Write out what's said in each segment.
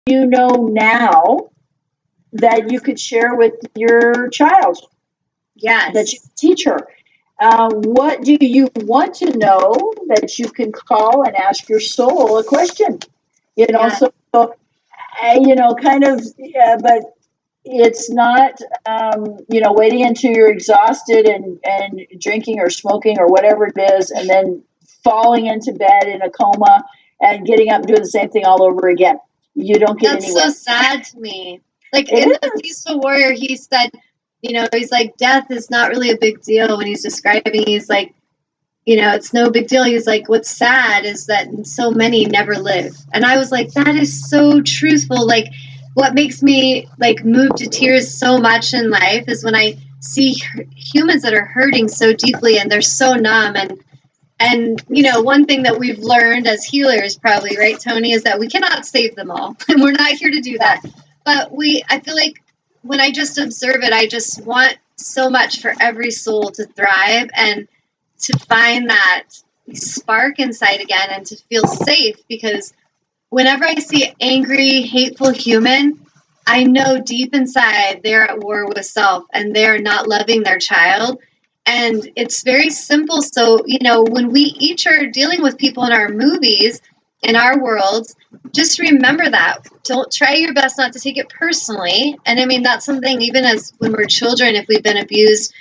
you know now that you could share with your child? Yes. That you teach her. What do you want to know that you can call and ask your soul a question? You know, Yes. so you know, kind of, yeah, but it's not, you know, waiting until you're exhausted and drinking or smoking or whatever it is, and then falling into bed in a coma and getting up and doing the same thing all over again. You don't get That's anywhere. so sad to me. Like It in The is. Peaceful Warrior, he said, you know, he's like, death is not really a big deal when he's describing. He's like, you know, it's no big deal. He's like, what's sad is that so many never live. And I was like, that is so truthful. Like, what makes me like move to tears so much in life is when I see humans that are hurting so deeply and they're so numb. And you know, one thing that we've learned as healers, probably, right, Toni, is that we cannot save them all, and we're not here to do that. But I feel like when I just observe it, I just want so much for every soul to thrive and to find that spark inside again and to feel safe. Because whenever I see an angry, hateful human, I know deep inside they're at war with self and they're not loving their child. And it's very simple. So, you know, when we each are dealing with people in our movies, in our worlds, just remember that. Don't try your best not to take it personally. And I mean, that's something, even as when we're children, if we've been abused,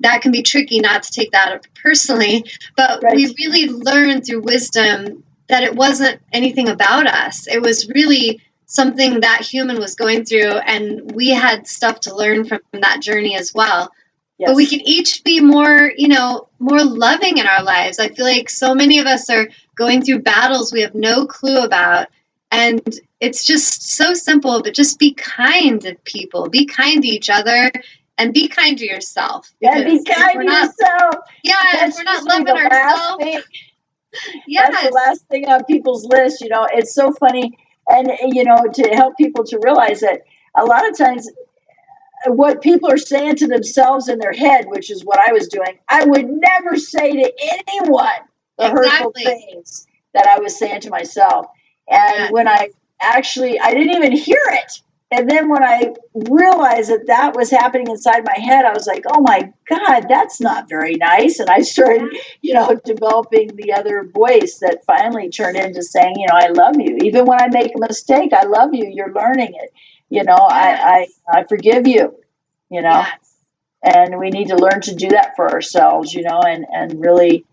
that can be tricky not to take that personally. But Right. we really learn through wisdom that it wasn't anything about us. It was really something that human was going through, and we had stuff to learn from that journey as well. Yes. But we can each be more, you know, more loving in our lives. I feel like so many of us are going through battles we have no clue about. And it's just so simple, but just be kind to people, be kind to each other, and be kind to yourself. And be kind to yourself. Yeah, if we're not loving ourselves. Yes. That's the last thing on people's list. You know, it's so funny. And, you know, to help people to realize that a lot of times what people are saying to themselves in their head, which is what I was doing, I would never say to anyone the hurtful things that I was saying to myself. And when I didn't even hear it. And then when I realized that that was happening inside my head, I was like, oh my God, that's not very nice. And I started, you know, developing the other voice that finally turned into saying, you know, I love you. Even when I make a mistake, I love you. You're learning it. You know, I forgive you, you know, and we need to learn to do that for ourselves, you know, and really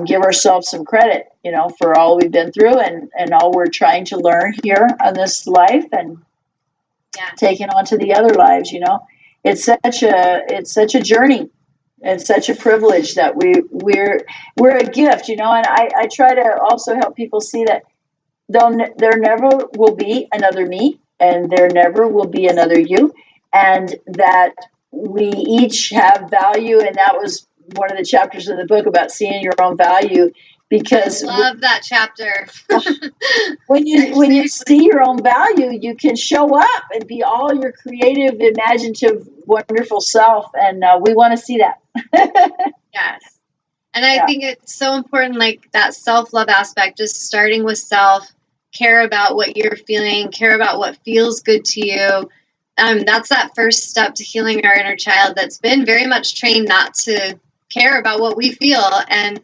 give ourselves some credit, you know, for all we've been through and all we're trying to learn here on this life and taking on to the other lives, you know. It's such a journey. It's such a privilege that we're a gift, you know, and I try to also help people see that there never will be another me. And there never will be another you, and that we each have value. And that was one of the chapters of the book about seeing your own value, because I love that chapter. when you see your own value, you can show up and be all your creative, imaginative, wonderful self. And we want to see that. Yes. And I think it's so important, like that self-love aspect, just starting with self. Care about what you're feeling, care about what feels good to you. That's that first step to healing our inner child that's been very much trained not to care about what we feel. And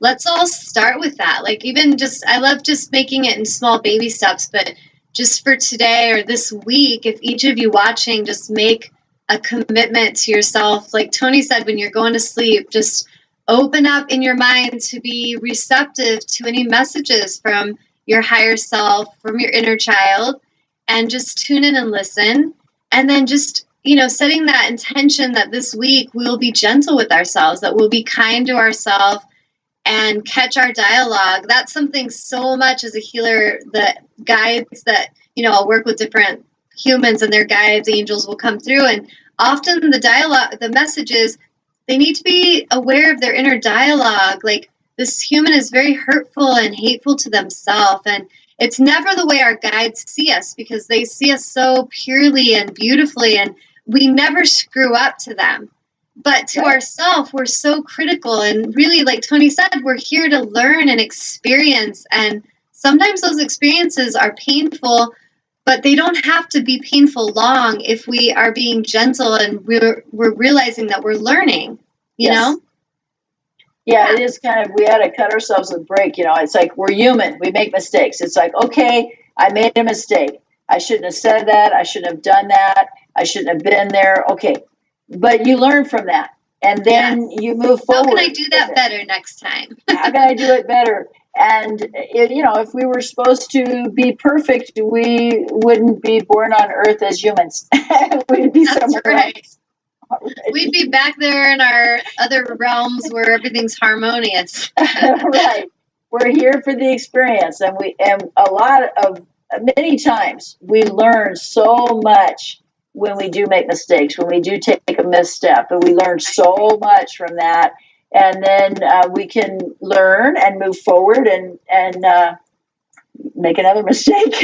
let's all start with that. Like, even just, I love just making it in small baby steps, but just for today or this week, if each of you watching just make a commitment to yourself, like Toni said, when you're going to sleep, just open up in your mind to be receptive to any messages from your higher self, from your inner child, and just tune in and listen. And then just, you know, setting that intention that this week we'll be gentle with ourselves, that we'll be kind to ourselves and catch our dialogue. That's something so much as a healer, the guides that, you know, I'll work with different humans and their guides, angels will come through. And often the dialogue, the messages, they need to be aware of their inner dialogue. Like, this human is very hurtful and hateful to themselves. And it's never the way our guides see us, because they see us so purely and beautifully, and we never screw up to them. But to ourselves, we're so critical. And really, like Toni said, we're here to learn and experience. And sometimes those experiences are painful, but they don't have to be painful long if we are being gentle and we're realizing that we're learning, you know? Yeah, it is kind of, we had to cut ourselves a break, you know. It's like, we're human, we make mistakes. It's like, okay, I made a mistake. I shouldn't have said that. I shouldn't have done that. I shouldn't have been there. Okay. But you learn from that. And then you move forward. How can I do that better next time? How can I do it better? And, you know, if we were supposed to be perfect, we wouldn't be born on earth as humans. We'd be somewhere else. We'd be back there in our other realms where everything's harmonious. Right. We're here for the experience, and many times we learn so much when we do make mistakes, when we do take a misstep, and we learn so much from that. And then we can learn and move forward and make another mistake.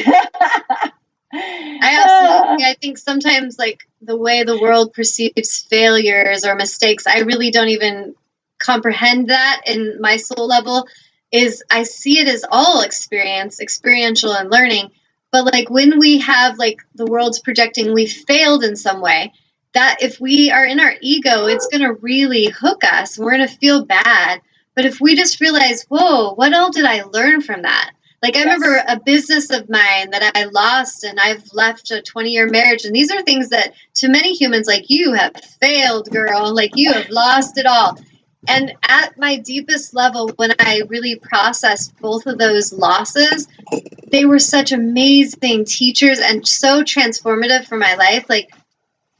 I think sometimes, like, the way the world perceives failures or mistakes, I really don't even comprehend that in my soul level. Is I see it as all experiential and learning. But like when we have, like, the world's projecting we failed in some way, that if we are in our ego, it's going to really hook us. We're going to feel bad. But if we just realize, whoa, what all did I learn from that? Like, I remember a business of mine that I lost, and I've left a 20-year marriage. And these are things that to many humans, like, you have failed, girl. Like, you have lost it all. And at my deepest level, when I really processed both of those losses, they were such amazing teachers and so transformative for my life. Like,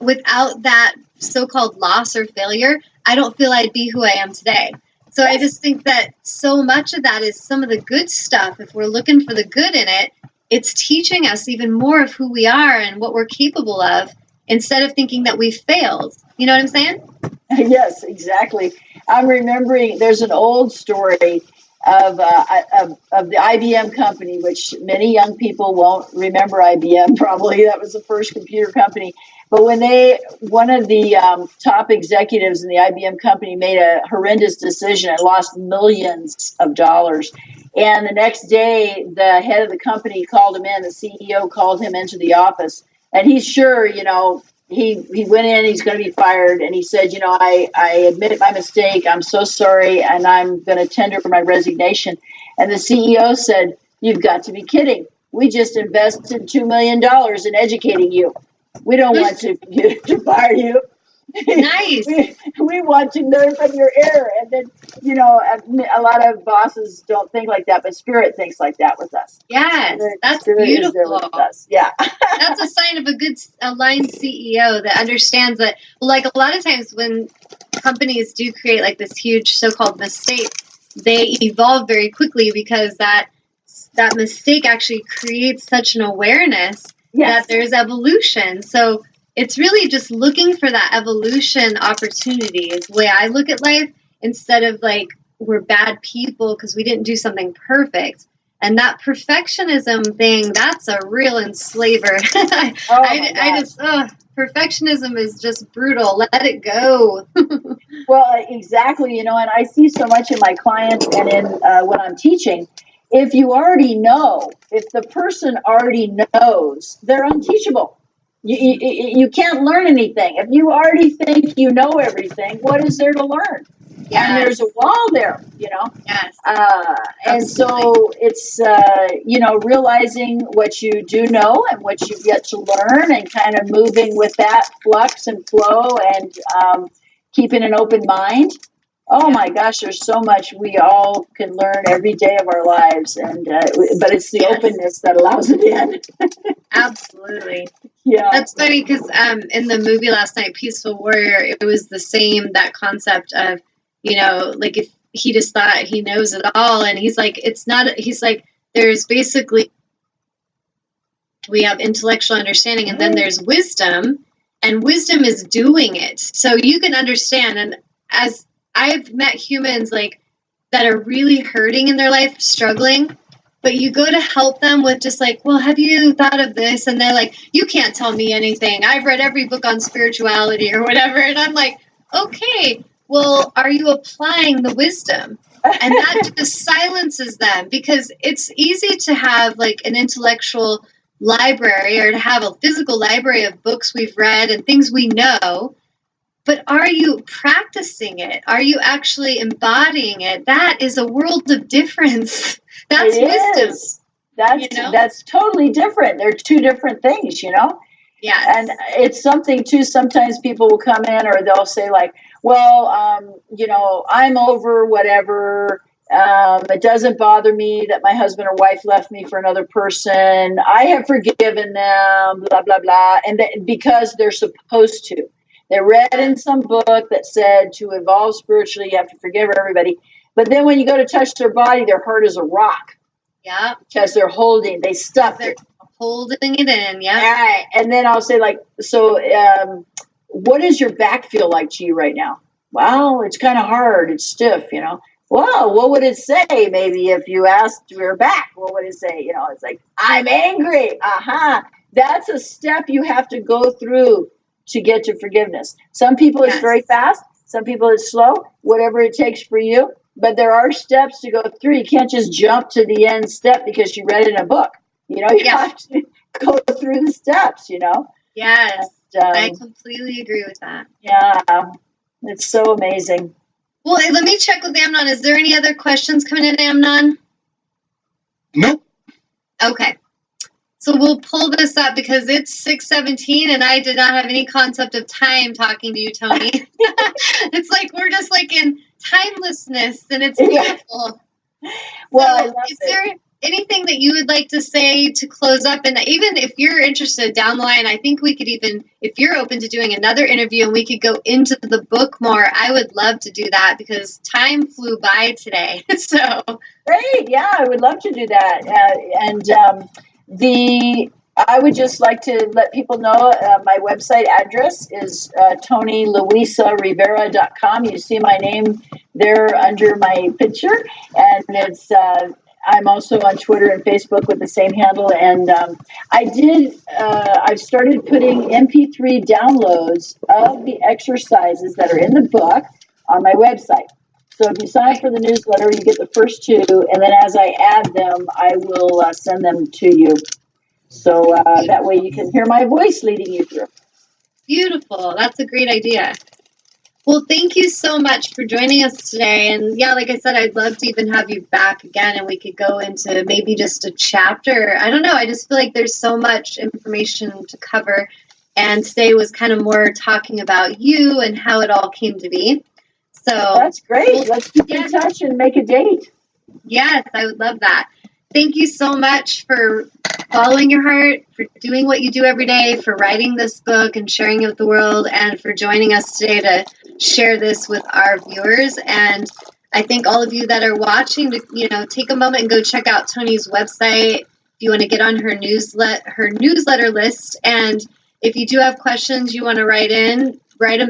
without that so-called loss or failure, I don't feel I'd be who I am today. So I just think that so much of that is some of the good stuff. If we're looking for the good in it, it's teaching us even more of who we are and what we're capable of, instead of thinking that we failed. You know what I'm saying? Yes, exactly. I'm remembering there's an old story of the IBM company, which many young people won't remember IBM. Probably that was the first computer company. But when one of the top executives in the IBM company made a horrendous decision and lost millions of dollars. And the next day, the head of the company called him in, the CEO called him into the office, and he's sure, you know, he went in, he's going to be fired. And he said, you know, I admitted my mistake. I'm so sorry. And I'm going to tender my resignation. And the CEO said, you've got to be kidding. We just invested $2 million in educating you. We don't want to fire you. Nice. we want to learn from your error. And then, you know, a lot of bosses don't think like that, but Spirit thinks like that with us. Yes, that's Spirit beautiful. Is there with us. Yeah. That's a sign of a good aligned CEO that understands that, like, a lot of times when companies do create like this huge so-called mistake, they evolve very quickly because that mistake actually creates such an awareness that there's evolution. So it's really just looking for that evolution opportunity is the way I look at life, instead of like we're bad people because we didn't do something perfect. And that perfectionism thing, that's a real enslaver. Perfectionism is just brutal. Let it go. Well, exactly. You know, and I see so much in my clients and in when I'm teaching. If you already know, if the person already knows, they're unteachable. You can't learn anything. If you already think you know everything, what is there to learn? Yes. And there's a wall there, you know? Yes. And so it's, you know, realizing what you do know and what you've yet to learn, and kind of moving with that flux and flow, and keeping an open mind. Oh my gosh, there's so much we all can learn every day of our lives, and but it's the openness that allows it in. Absolutely. Yeah. That's funny because in the movie last night, Peaceful Warrior, it was the same, that concept of, you know, like if he just thought he knows it all, and he's like, it's not, he's like, there's basically, we have intellectual understanding, and then there's wisdom, and wisdom is doing it. So you can understand, and as I've met humans like that are really hurting in their life, struggling, but you go to help them with just like, well, have you thought of this? And they're like, you can't tell me anything. I've read every book on spirituality or whatever. And I'm like, okay, well, are you applying the wisdom? And that just silences them, because it's easy to have like an intellectual library or to have a physical library of books we've read and things we know, but are you practicing it? Are you actually embodying it? That is a world of difference. That's wisdom. That's totally different. They're two different things, Yes. And it's something too, sometimes people will come in or they'll say like, well, I'm over whatever. It doesn't bother me that my husband or wife left me for another person. I have forgiven them, blah, blah, blah. And because they're supposed to. They read in some book that said to evolve spiritually, you have to forgive everybody. But then when you go to touch their body, their heart is a rock. Yeah. Because they're stuffed it. Holding it in, yeah. All right. And then I'll say like, so what does your back feel like to you right now? Well, it's kind of hard. It's stiff, Well, what would it say? Maybe if you asked your back, what would it say? It's like, I'm angry. That's a step you have to go through to get to forgiveness. Some people it's very fast. Some people it's slow, whatever it takes for you. But there are steps to go through. You can't just jump to the end step because you read it in a book. You have to go through the steps, Yes, I completely agree with that. Yeah, it's so amazing. Well, let me check with Amnon. Is there any other questions coming in, Amnon? Nope. Okay. So we'll pull this up because it's 6:17 and I did not have any concept of time talking to you, Toni. It's like we're just like in timelessness and it's beautiful. Well, so is there anything that you would like to say to close up? And even if you're interested down the line, I think we could even, if you're open to doing another interview and we could go into the book more, I would love to do that because time flew by today. So great. Yeah, I would love to do that. I would just like to let people know my website address is TONILOUISARivera.com. You see my name there under my picture, and it's I'm also on Twitter and Facebook with the same handle. And I've started putting MP3 downloads of the exercises that are in the book on my website. So if you sign up for the newsletter, you get the first two, and then as I add them, I will send them to you. So that way you can hear my voice leading you through. Beautiful. That's a great idea. Well, thank you so much for joining us today. And yeah, like I said, I'd love to even have you back again and we could go into maybe just a chapter. I don't know. I just feel like there's so much information to cover. And today was kind of more talking about you and how it all came to be. So that's great. Let's keep in touch and make a date. Yes, I would love that. Thank you so much for following your heart, for doing what you do every day, for writing this book and sharing it with the world, and for joining us today to share this with our viewers. And I think all of you that are watching to, take a moment and go check out Toni's website if you want to get on her newsletter list. And if you do have questions you want to write them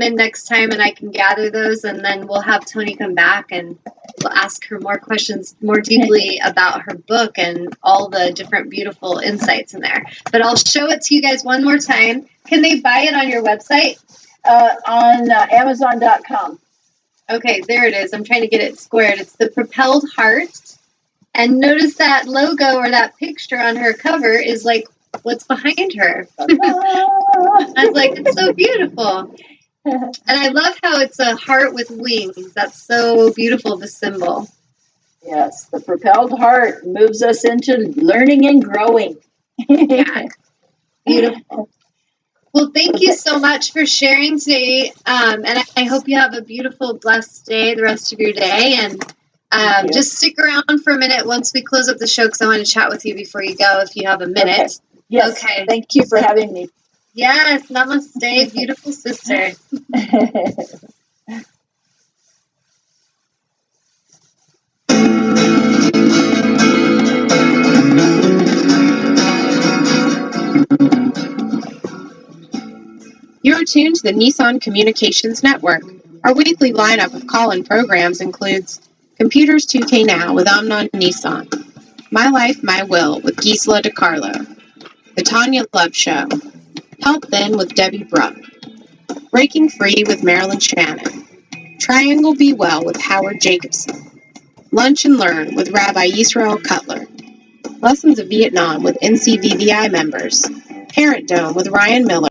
in next time and I can gather those, and then we'll have Toni come back and we'll ask her more questions more deeply about her book and all the different beautiful insights in there. But I'll show it to you guys one more time. Can they buy it on your website? On Amazon.com. Okay, there it is. I'm trying to get it squared. It's the Propelled Heart. And notice that logo or that picture on her cover is like what's behind her. I was like, it's so beautiful. And I love how it's a heart with wings. That's so beautiful, the symbol. Yes, the propelled heart moves us into learning and growing. Yeah, beautiful. Well, thank you so much for sharing today. And I hope you have a beautiful, blessed day, the rest of your day. And just stick around for a minute once we close up the show because I want to chat with you before you go if you have a minute. Okay. Yes, okay. Thank you for having me. Yes, namaste, beautiful sister. You're tuned to the Nissan Communications Network. Our weekly lineup of call-in programs includes Computers 2K Now with Amnon Nissan, My Life, My Will with Gisela DiCarlo, The Tanya Love Show, Help Then with Debbie Bruck, Breaking Free with Marilyn Shannon, Triangle Be Well with Howard Jacobson, Lunch and Learn with Rabbi Yisrael Cutler, Lessons of Vietnam with NCVVI members, Parent Dome with Ryan Miller,